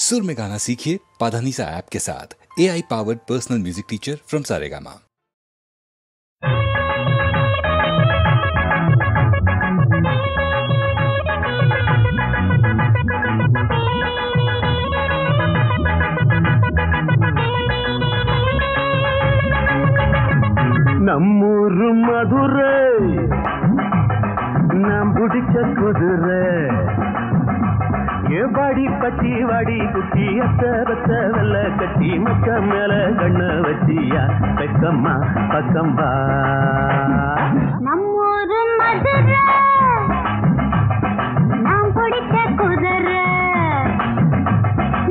सुर में गाना सीखिए पाधानीसा ऐप के साथ। AI powered personal music teacher from Saregama. நம்மூரு மதுரை நாம் பிடிச்ச குதிரை வாடி பட்டி வாடி குட்டி அத்த பத்த வெள்ள கட்டி மச்ச மேல கண்ண வச்சியா பெக்கம்மா பக்கம்பா நம்மூரு மதுரை நாம் பிடிச்ச குதிரை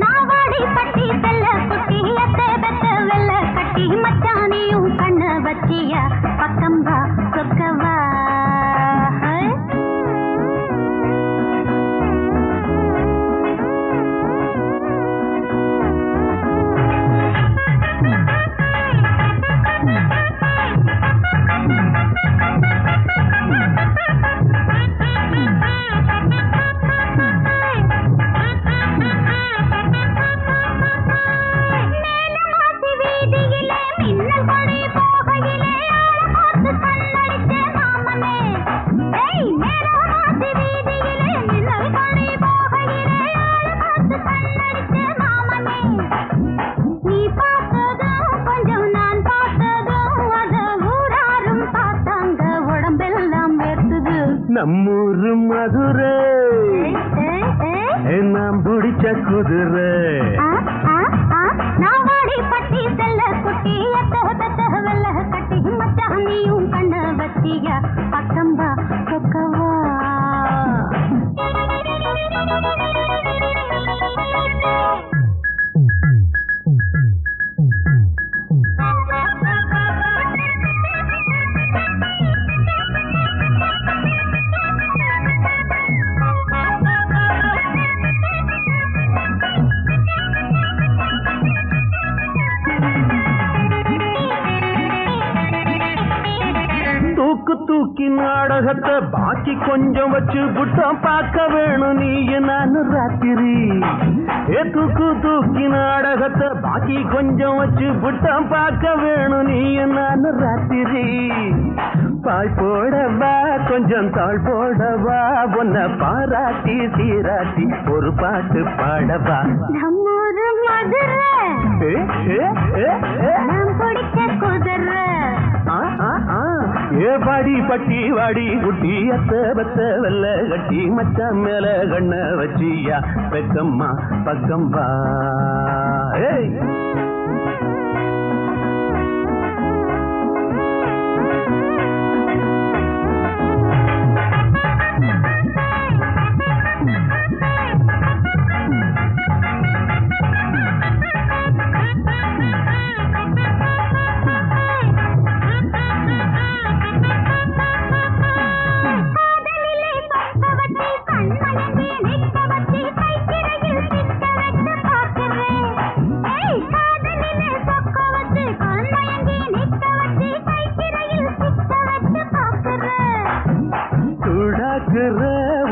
நான் வாடி பட்டி வெள்ள குட்டி அத்த பத்த வெள்ள கட்டி மச்சானியும் கண்ண வச்சியா பக்கம்பா சொக்கவா நம்மூரு மதுரை நாம் பிடிச்ச குதிரை நான் வாடி பட்டி செல்ல குட்டி அத்த வெள்ள கட்டி மச்சானியும் கண்ண வச்சியா பக்கம்பா சொக்கவா தூக்கி நாடகத்தை பாக்கி கொஞ்சம் வச்சு புட்டம் பார்க்க வேணும் நீ நான் ராத்திரி தூக்கி நாடகத்தை பாக்கி கொஞ்சம் வச்சு புட்டம் பார்க்க வேணும் நீ நான் ராத்திரி பால் போடவா கொஞ்சம் தாழ் போடவா உன்னை பாராட்டி சீராட்டி ஒரு பாட்டு பாடவா நம்மூரு மதுரை நாம் பிடிச்ச குதிரை வாடி பட்டி வாடி குட்டி அத்த பத்த வெள்ள கட்டி மச்சான் மேல கண்ண வச்சியா பெக்கம்மா பக்கம்பா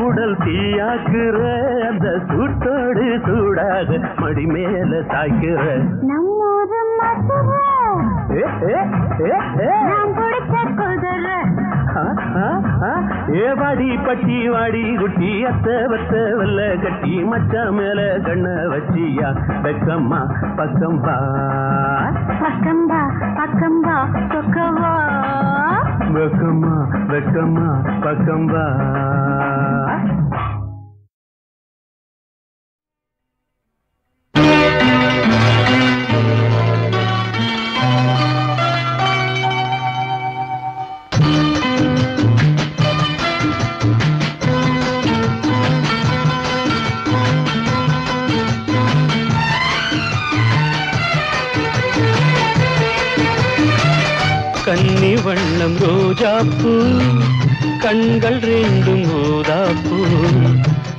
உடல் தீயாக்குற அந்த சூட்டோடு சூடாக மடி மேல சாய்க்கிற நம்மூரு மதுரை நாம் பிடிச்ச குதிரை வாடி பட்டி வாடி குட்டி அத்த பத்த வெள்ள கட்டி மச்சா மேல கண்ண வச்சியா பெக்கம்மா பக்கம்பா பக்கம்பா பக்கம்பா சொக்கவா வெக்கம்மா வெக்கம்மா பக்கம்பா கன்னி வண்ணம் ரோஜாப்பூ கண்கள் ரெண்டும் ஊதாப்பூ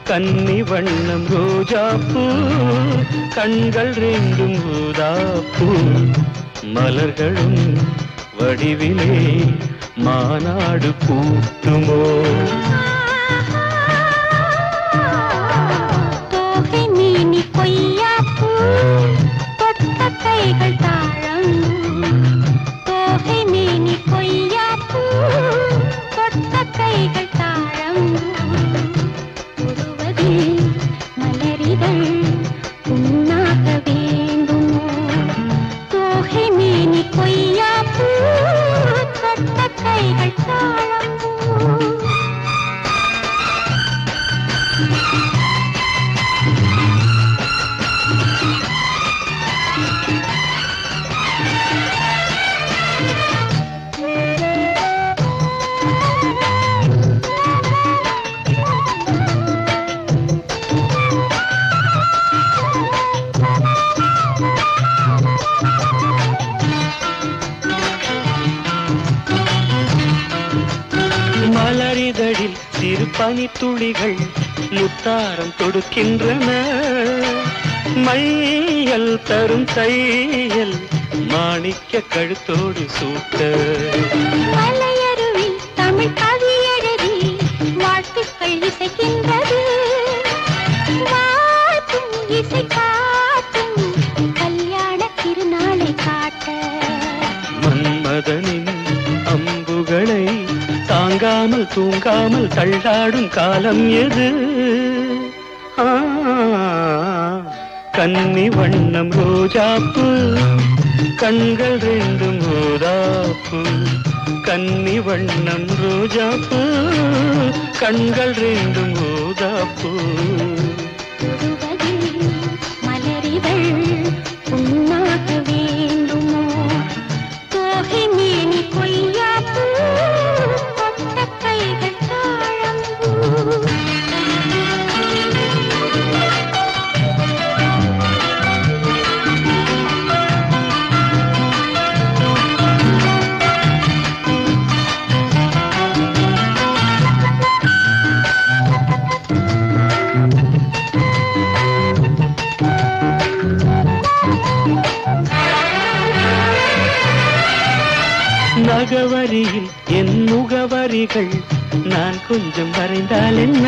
கன்னி வண்ணம் ரோஜாப்பூ கண்கள் ரெண்டும் ஊதாப்பூ மலர்களும் வடிவிலே மாநாடு கூட்டுமோ தோகை மீனி கொய்யா பனித்துளிகள் முத்தாரம் தொடுக்கின்றன. மையல் தரும் தையல் மாணிக்க கழுத்தோடு சூட்ட. மலையருவி தமிழ் கவி எழுதி வாழ்த்துக்கள் இசைக்கின்றது. வாழ்த்தும் இசை காட்டும் கல்யாண திருநாளை காட்ட. மன்மதனின் அம்புகளை தாங்காமல் தூங்காமல் தள்ளாடும் காலம் எது? கன்னி வண்ணம் ரோஜாப்பு கண்கள் ரெண்டும் ஊதாப்பு. கன்னி வண்ணம் ரோஜாப்பு கண்கள் ரெண்டும் ஊதாப்பு. மலரிகள் உண்ணாக வேண்டுமோ தோகை மேனி கொய்யாப்பு கொட்ட கைகள் தாழம்பூ. நகவரியில் என் முகவரிகள் நான் கொஞ்சம் வரைந்தால் என்ன?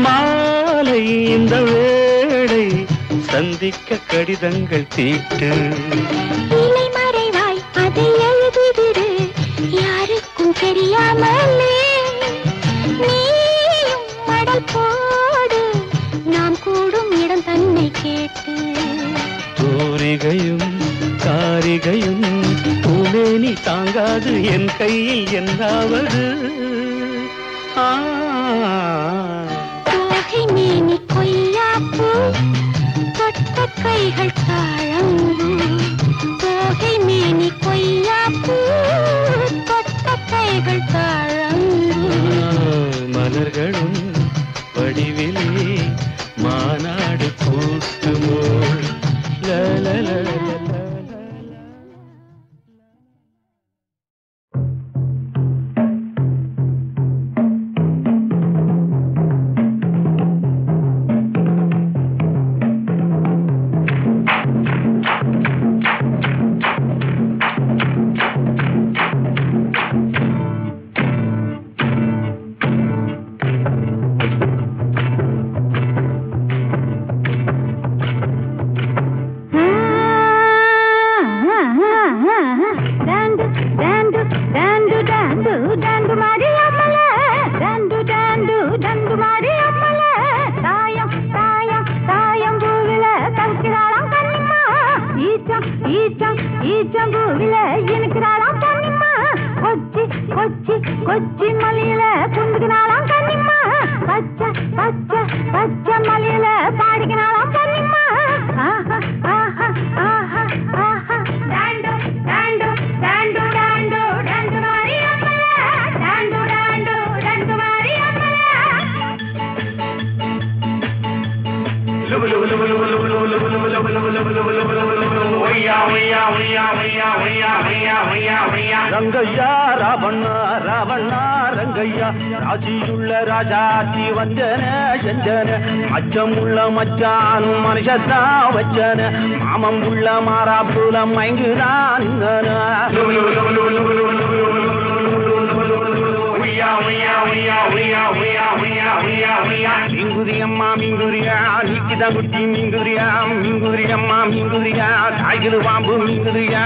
மாலை இந்த வேளை சந்திக்க கடிதங்கள் தீட்டு. இலை மறைவாய் அதை எழுதிவிடு யாருக்கும் தெரியாமலே. நீயும் மடல் போடு நாம் கூடும் இடம் தன்னை கேட்டு. தூரிகையும் காரிகையும் பூமேனி தாங்காது என் கையில் என்னாவது? தோகை மேனி கொய்யாப்பு தொட்ட கைகள் தாழம்பூ. தோகை மேனி கொய்யாப்பு தொட்ட கைகள் தாழம்பூ. மலர்களும் வடிவிலே மாநாடு கூட்டுமோ? கொச்சி மலையில குந்துக்கினாலாம் கண்ணிம்மா. பச்சை பச்சை பச்சை மலையில பாடிக்கினாலாம் கண்ணிம்மா. ஆஹா ஆஹா ஆஹா ஆஹா. டாண்டு டாண்டு டாண்டு டாண்டு டாண்டு மாரி அம்மல. டாண்டு டாண்டு டாண்டு மாரி அம்மல. ரங்கையா ராவண்ண ராவண்ண ரங்கையா ராசியுள்ள ராஜாத்தி வந்தன செஞ்சன. அச்சமுள்ள மச்சானும் மனுஷத்தா வச்சன. மாமம் உள்ள மாறாப்புல மயங்குதான் மீங்குதியம்மா மீங்குதியா நீக்கிதான் குட்டி மீங்குதியா. மீங்குதியம்மா மீங்குதியா காய்கள் பாம்பு மீங்குதியா.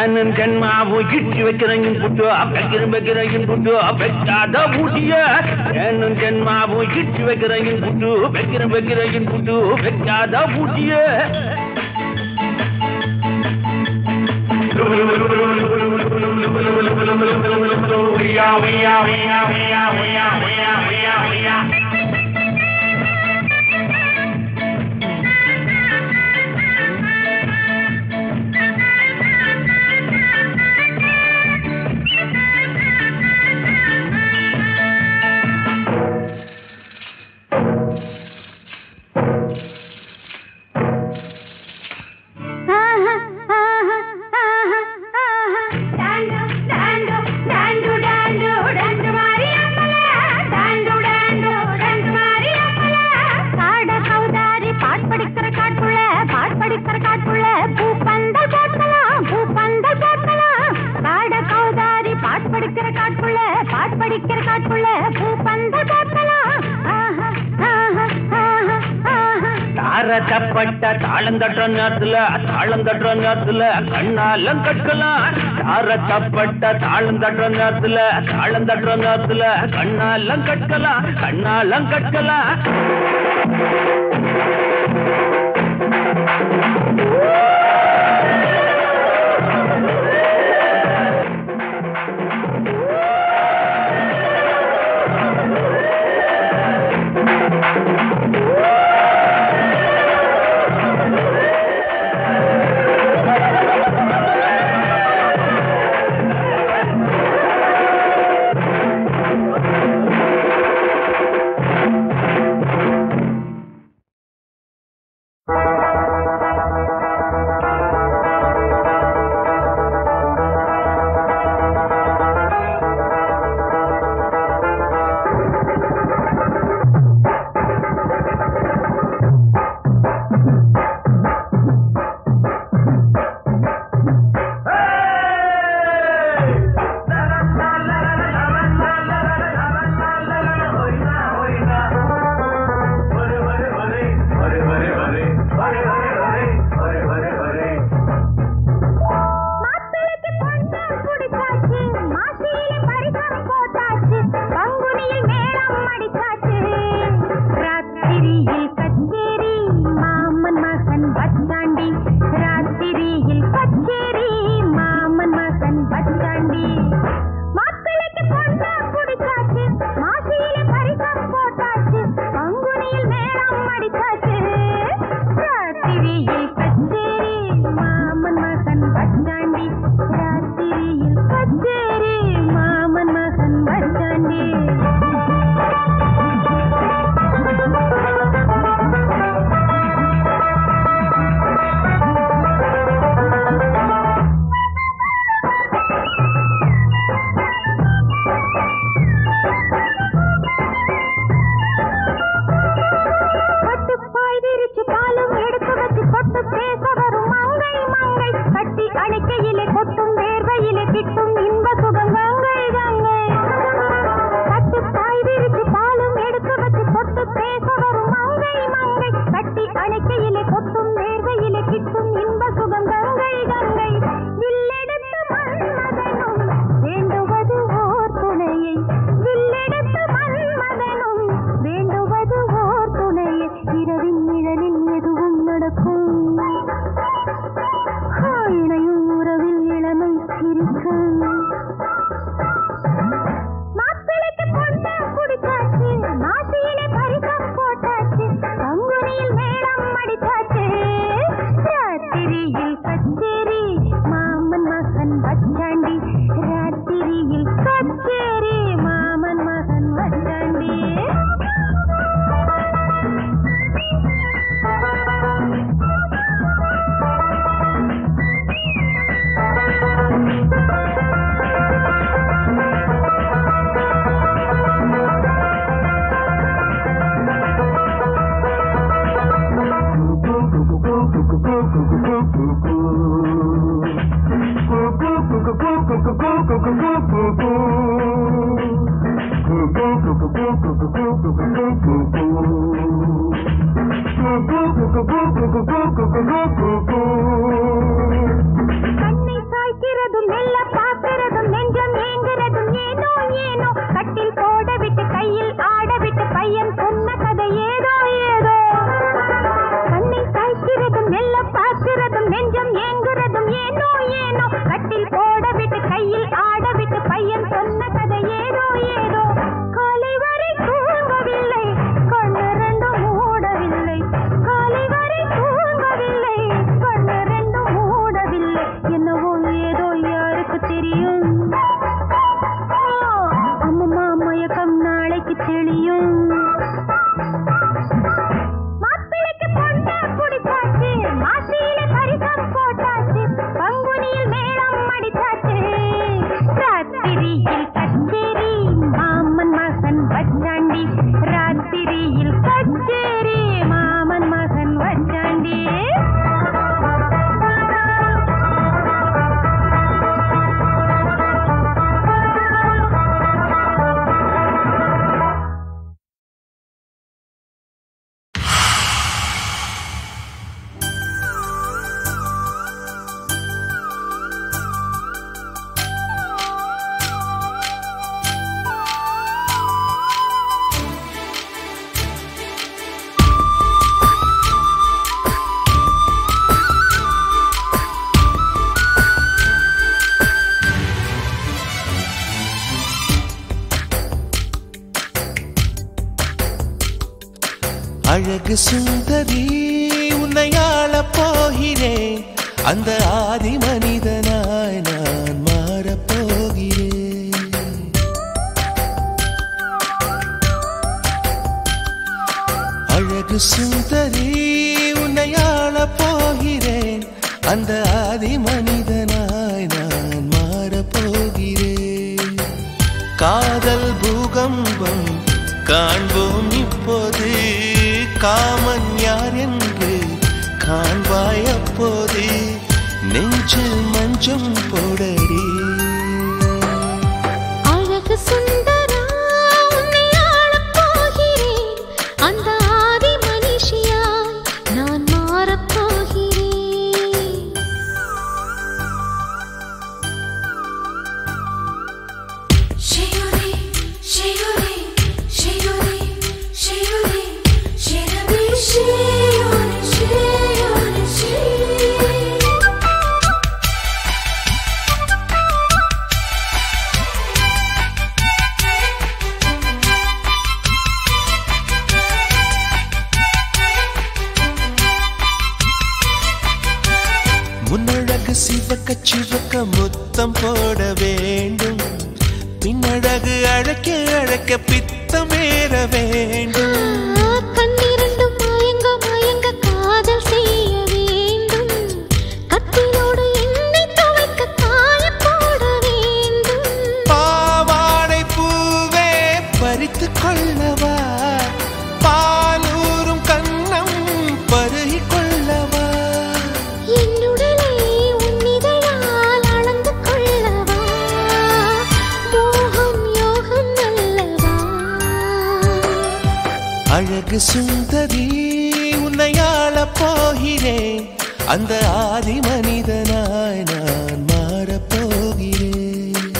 ஏன் ஜென்மாவு இட்டு வைக்கிறேன் புட்டு வைக்கிறேன் புட்டு வைக்காத பூட்டிய ஏன் ஜென்மாவு இட்டு வைக்கிறேன் புட்டு வைக்கிறேன் புட்டு வைக்காத பூட்டிய தாளம் தட்டுற நேரத்துல கண்ணாலம் கட்டலாம் தாரத்தப்பட்ட தாளம் தட்டுற நேரத்துல கண்ணாலம் கட்டலாம் இரவின் நிழலில் எதுவும் நடக்கும் கண்ணை சாய்க்கிறதும் மெல்ல பார்க்கிறதும் நெஞ்சம் ஏங்குறதும் ஏனோ ஏனோ கட்டில் போட விட்டு கையில் ஆட விட்டு பையன் சொன்ன கதை ஏதோ ஏதோ கண்ணை சாய்க்கிறதும் மெல்ல பார்க்கிறதும் நெஞ்சம் ஏங்குறதும் ஏனோ ஏனோ கட்டில் போட விட்டு கையில் ஆட விட்டு பையன் சொன்ன கதை ஏதோ ஏதோ காலை வரை தூங்கவில்லை கண்ணு ரெண்டும் மூடவில்லை காலை வரை தூங்கவில்லை கண்ணு ரெண்டும் மூடவில்லை என்னவோ ஏதோ யாருக்கு தெரியும் அம்மம்மா மயக்கம் நாளைக்கு தெளியும் மாப்பிளைக்கு பொண்ணை குடிச்சாச்சு மாசியில பரிசம் போட்டாச்சு பங்குனியில் மேளம் அடிச்சாச்சு ராத்திரியில் கச்சேரி மாமன் மகன் வச்சாண்டி ராத்திரியில் கச்சேரி மாமன் மகன் வச்சாண்டி அழகு சுந்தரி உன்னை ஆளப் போகிறேன் அந்த ஆதி மனிதனாய் நான் மாறப் போகிறேன் அழகு சுந்தரி உன்னை ஆளப் போகிறேன் அந்த ஆதி மனிதனாய் நான் மாறப் போகிறேன் காதல் பூகம்பம் காண்போம் இப்போது காமன் யார் என்று காண்பாய் அப்போது நெஞ்சில் மஞ்சம் போடடி அழகு சுந்தரா உன்னை ஆளப் போகிறேன் அந்த ஆதி மனுஷியாய் நான் மாறப் போகிறேன் ஷேயோரே ஷேயோரே ஷேயோரே ஷேயோரே ஷேரபி ஷேயோரே ஷேயோரே ஷேயோரே முன்னழகு சிவக்க சிவக்க முத்தம் போட வேண்டும் பின்னழகு அழைக்க அழைக்க பித்தம் ஏற வேண்டும் கண்ணிரண்டும் மயங்க மயங்க காதல் செய்ய வேண்டும் கட்டிலோடு எண்ணெய் துவைக்க காய போட வேண்டும் பாவாடை பூவே பறித்து கொள்ளவா பாலூரும் கண்ணம் பருகி கொள்ளவா என்னுடலை உன்னிதழால் அளந்து கொள்ளவா மோகம் யோகம் அல்லவா அழகு சுந்தரி உன்னை ஆளப் போகிறேன் அந்த ஆதி மனிதனாய் நான் மாறப் போகிறேன்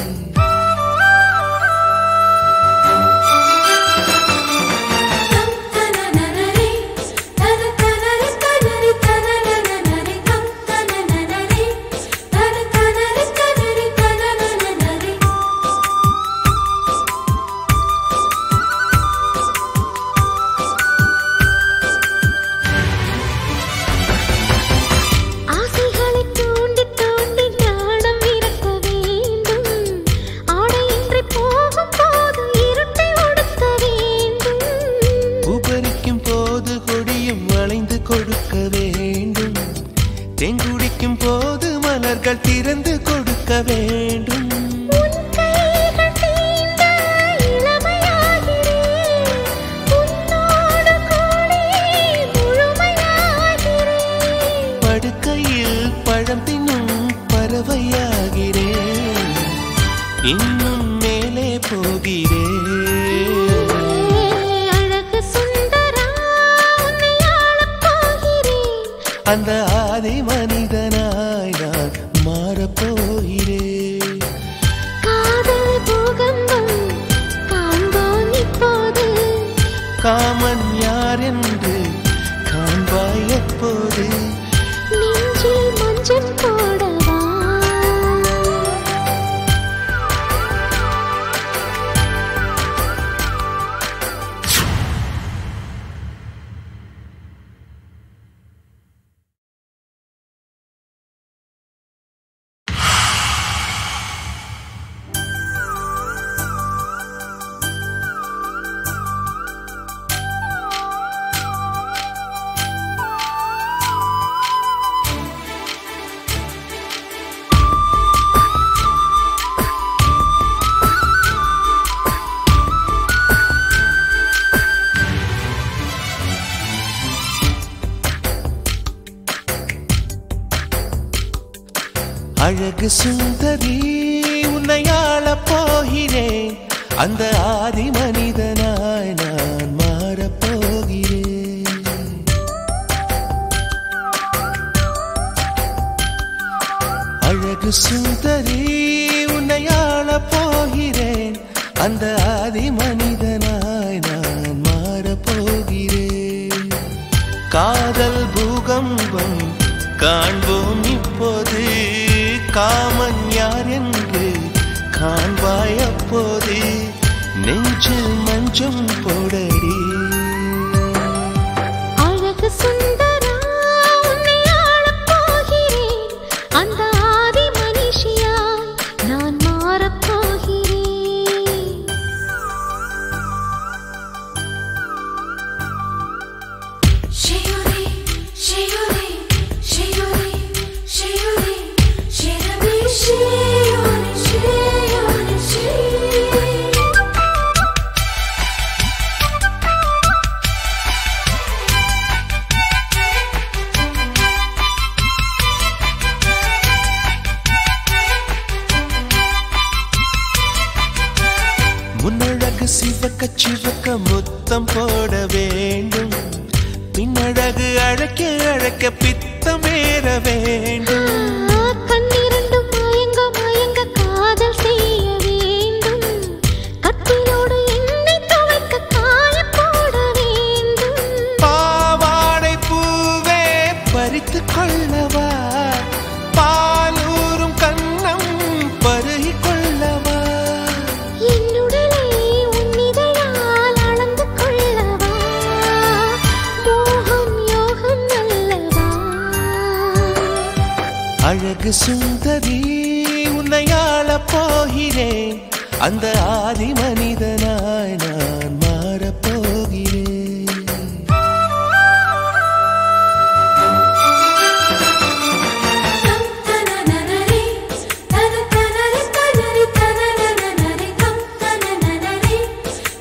ஆசைகளை தூண்டி தூண்டி ஞானம் விரட்ட வேண்டும் ஆடையின்றி போகும் போது இருட்டை ஒடுக்க வேண்டும் உபரிக்கும் போது கொடியும் வளைந்து கொடுக்க வேண்டும் தெங்குடிக்கும் போது மலர்கள் திறந்து கொடுக்க வேண்டும் உன் கைகள் தீண்ட இளமையாகிறேன் உன்னோடு கூடி முழுமையாகிறேன் படுக்கையில் பழம் தின்னும் பறவையாகிறேன் இன்னும் மேலே போகிறேன் அழகு சுந்தரா உன்னை ஆளப் போகிறேன் அந்த ஆதி மனிதனாய் நான் மாறப்போகிறேன். காதல் பூகம்பம் காண்போம் இப்போது. காமன் யார் என்று காண்பாய் எப்போது. நெஞ்சில் மஞ்சள் போடவா. அழகு சுந்தரி உன்னை ஆளப் போகிறேன். அந்த ஆதி மனிதனாய் நான் மாறப்போகிறேன். அழகு சுந்தரி உன்னை ஆளப் போகிறேன். அந்த ஆதி மனிதனாய் நான் மாறப்போகிறேன். காதல் பூகம்பம் காண்போம் இப்போது. காமன் யார் என்று காண்பாய் அப்போது. நெஞ்சில் மஞ்சம் போடடி. அழகு சுந்தரா உன்னை ஆளப் போகிறேன். அந்த ஆதி மனுஷியாய் நான் மாறப் போகிறேன். Sheyuri, Sheyuri, Sheyuri, Sheyuri, Sheyuri, Sheyuri, Sheyuri, Sheyuri. முன்னழகு சிவக்க சிவக்க முத்தம் போட வேண்டும். பின்னழகு அழைக்க அழைக்க பித்தம் ஏற வேண்டும். கண்ணிரண்டும் மயங்க மயங்க காதல் செய்ய வேண்டும். கட்டிலோடு என்னை துவைக்க காய போட வேண்டும். பாவாடை பூவே பறித்து கொள்ளவா. பாலூரும் கண்ணம் பருகி கொள்ளவா. என்னுடலை உன்னிதழால் அளந்து கொள்ளவா. மோகம் யோகம் அல்லவா. அழகு சுந்தரி உன்னை ஆளப் போகிறேன். அந்த ஆதி மனிதனாய் நான் மாறப்போகிறேன். Tananari, tananari, tananari, tananari, tananari,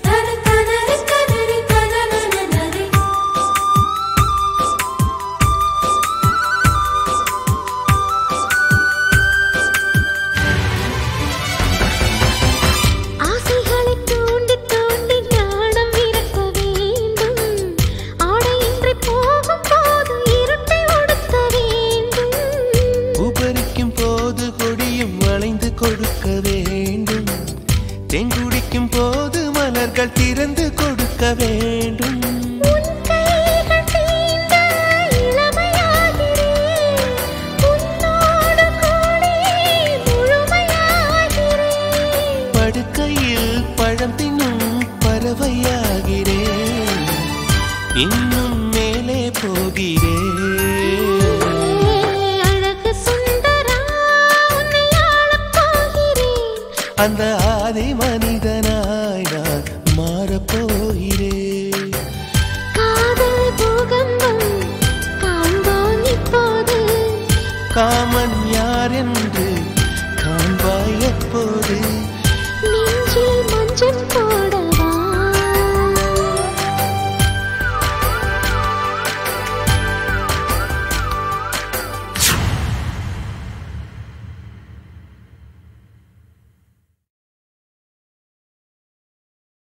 tananari, tananari, tananari. ஆசைகளை தூண்டி தூண்டி ஞானம் விரட்ட வேண்டும். ஆடையின்றி போகும் போது இருட்டை ஒடுக்க வேண்டும். உபரிக்கும் போது கொடியும் வளைந்து கொடுக்க வேண்டும். தெங்குடிக்கும் போது மலர்கள் திறந்து கொடுக்க வேண்டும். உன் கைகள் தீண்ட இளமையாகிறேன். உன்னோடு கூடி முழுமையாகிறேன். படுக்கையில் பழம் தின்னும் பறவையாகிறேன். இன்னும் மேலே போகிறேன். அழகு சுந்தரா உன்னை ஆளப் போகிறேன். அந்த ஆதி மனிதனாய் நான் மாறப்போகிறேன். காதல் பூகம்பம் காண்போம் இப்போது. காமன் யார் என்று